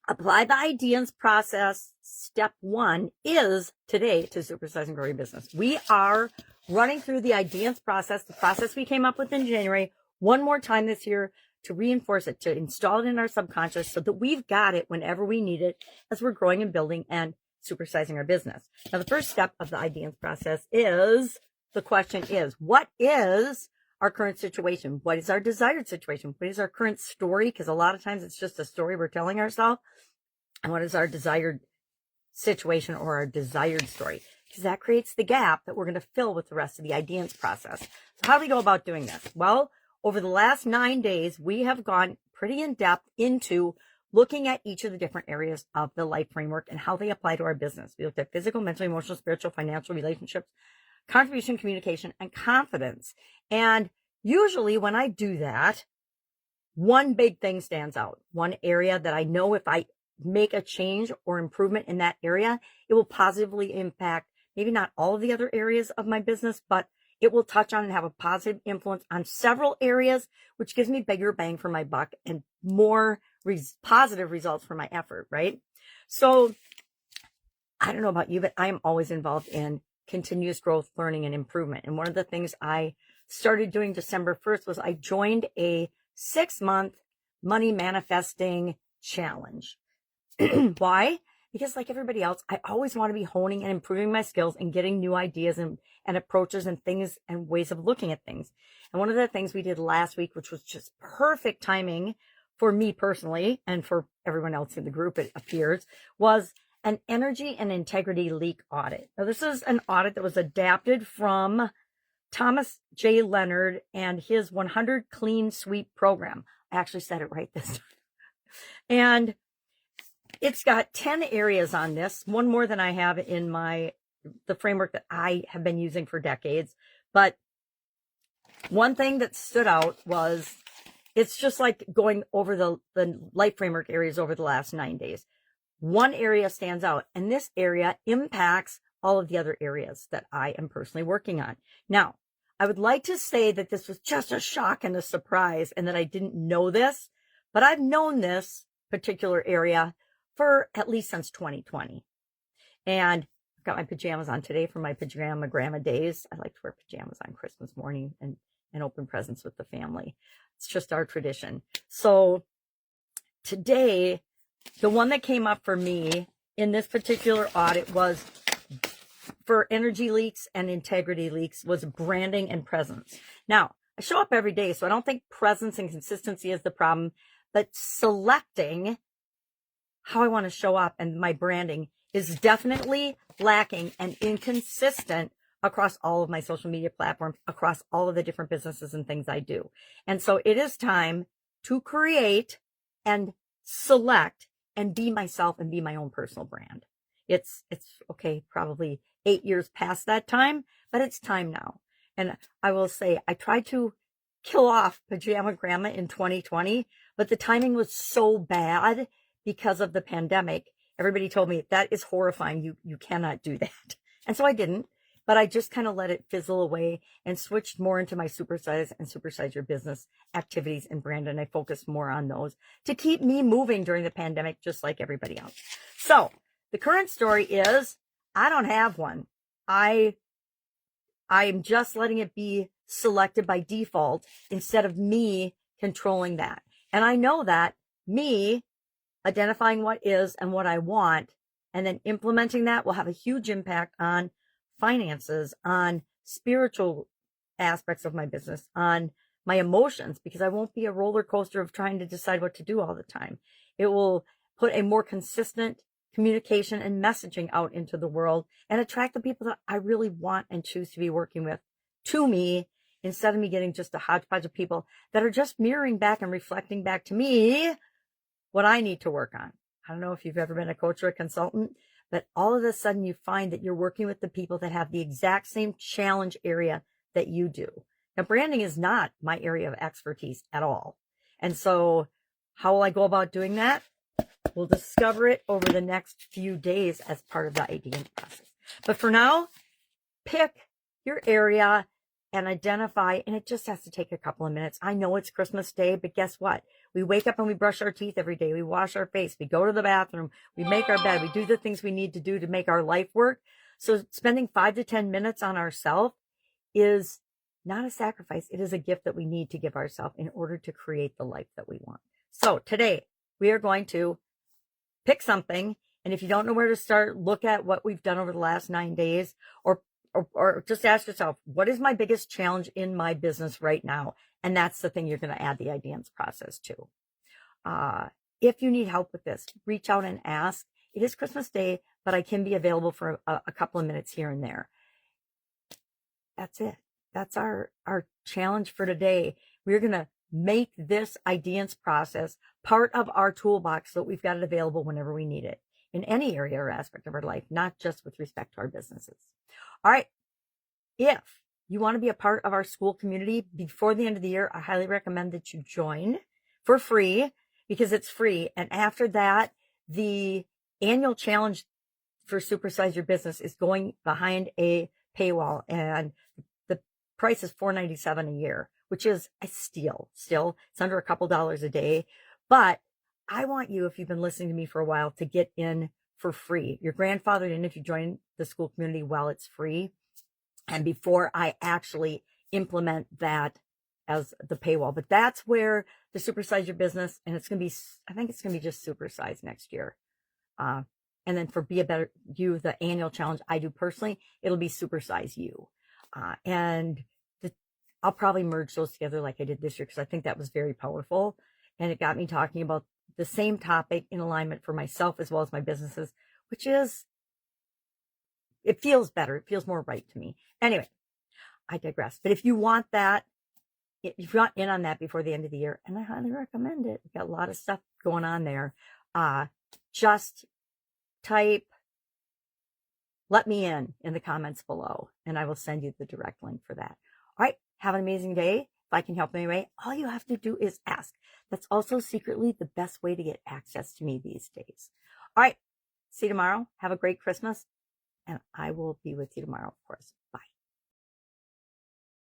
apply the IDEANCE process. Step 1 is today to supersize and grow your business. We are running through the IDEANCE process, the process we came up with in January, one more time this year to reinforce it, to install it in our subconscious so that we've got it whenever we need it as we're growing and building and supersizing our business. Now, the first step of the IDEANCE process is, the question is, what is our current situation? What is our desired situation? What is our current story? Because a lot of times it's just a story we're telling ourselves. And what is our desired situation or our desired story? Because that creates the gap that we're going to fill with the rest of the IDEANCE process. So how do we go about doing this? Well, over the last 9 days, we have gone pretty in depth into looking at each of the different areas of the life framework and how they apply to our business. We looked at physical, mental, emotional, spiritual, financial, relationships, contribution, communication, and confidence. And usually when I do that, one big thing stands out. One area that I know if I make a change or improvement in that area, it will positively impact maybe not all of the other areas of my business, but it will touch on and have a positive influence on several areas, which gives me bigger bang for my buck and more positive results for my effort, right? So I don't know about you, but I am always involved in continuous growth, learning, and improvement. And one of the things I started doing December 1st was I joined a 6-month money manifesting challenge. Why? Because like everybody else, I always want to be honing and improving my skills and getting new ideas and approaches and things and ways of looking at things. And one of the things we did last week, which was just perfect timing for me personally and for everyone else in the group, it appears, was an energy and integrity leak audit. Now, this is an audit that was adapted from Thomas J. Leonard and his 100 Clean Sweep program. I actually said it right this time. And it's got 10 areas on this, one more than I have in the framework that I have been using for decades. But one thing that stood out was it's just like going over the life framework areas over the last 9 days. One area stands out, and this area impacts all of the other areas that I am personally working on. Now, I would like to say that this was just a shock and a surprise and that I didn't know this, but I've known this particular area for at least since 2020. And I've got my pajamas on today for my pajama grandma days. I like to wear pajamas on Christmas morning and open presents with the family. It's just our tradition. So today, the one that came up for me in this particular audit was for energy leaks and integrity leaks was branding and presence. Now, I show up every day, so I don't think presence and consistency is the problem, but selecting how I want to show up and my branding is definitely lacking and inconsistent across all of my social media platforms, across all of the different businesses and things I do. And so it is time to create and select and be myself and be my own personal brand. It's okay, probably 8 years past that time, but it's time now. And I will say, I tried to kill off Pajama Grandma in 2020, but the timing was so bad because of the pandemic. Everybody told me that is horrifying. You cannot do that. And so I didn't, but I just kind of let it fizzle away and switched more into my Supersize and Supersize Your Business activities and brand. And I focused more on those to keep me moving during the pandemic, just like everybody else. So the current story is I don't have one. I'm just letting it be selected by default instead of me controlling that. And I know that me identifying what is and what I want and then implementing that will have a huge impact on finances, on spiritual aspects of my business, on my emotions, because I won't be a roller coaster of trying to decide what to do all the time. It will put a more consistent communication and messaging out into the world and attract the people that I really want and choose to be working with to me, instead of me getting just a hodgepodge of people that are just mirroring back and reflecting back to me what I need to work on. I don't know if you've ever been a coach or a consultant, but all of a sudden you find that you're working with the people that have the exact same challenge area that you do. Now, branding is not my area of expertise at all. And so how will I go about doing that? We'll discover it over the next few days as part of the IDEANCE process. But for now, pick your area, and identify, and it just has to take a couple of minutes. I know it's Christmas Day, but guess what? We wake up and we brush our teeth every day. We wash our face. We go to the bathroom. We make our bed. We do the things we need to do to make our life work. So spending 5 to 10 minutes on ourselves is not a sacrifice. It is a gift that we need to give ourselves in order to create the life that we want. So today we are going to pick something. And if you don't know where to start, look at what we've done over the last 9 days, or just ask yourself, what is my biggest challenge in my business right now? And that's the thing you're going to add the IDEANCE process to. If you need help with this, reach out and ask. It is Christmas Day, but I can be available for a couple of minutes here and there. That's it. That's our challenge for today. We're going to make this IDEANCE process part of our toolbox so that we've got it available whenever we need it in any area or aspect of our life, not just with respect to our businesses. All right. If you want to be a part of our school community before the end of the year, I highly recommend that you join for free, because it's free. And after that, the annual challenge for Supersize Your Business is going behind a paywall, and the price is $4.97 a year, which is a steal. Still, it's under a couple dollars a day. But I want you, if you've been listening to me for a while, to get in for free. You're grandfathered in if you join the school community while it's free. And before I actually implement that as the paywall. But that's where the Supersize Your Business, and it's going to be, I think it's going to be just Supersize next year. And then for Be a Better You, the annual challenge I do personally, it'll be Supersize You. And I'll probably merge those together like I did this year, because I think that was very powerful. And it got me talking about the same topic in alignment for myself as well as my businesses, which is, it feels better. It feels more right to me. Anyway, I digress. But if you want that, if you want in on that before the end of the year, and I highly recommend it, we've got a lot of stuff going on there. Just type "let me in" the comments below, and I will send you the direct link for that. All right. Have an amazing day. If I can help in any way, all you have to do is ask. That's also secretly the best way to get access to me these days. All right. See you tomorrow. Have a great Christmas. And I will be with you tomorrow, of course.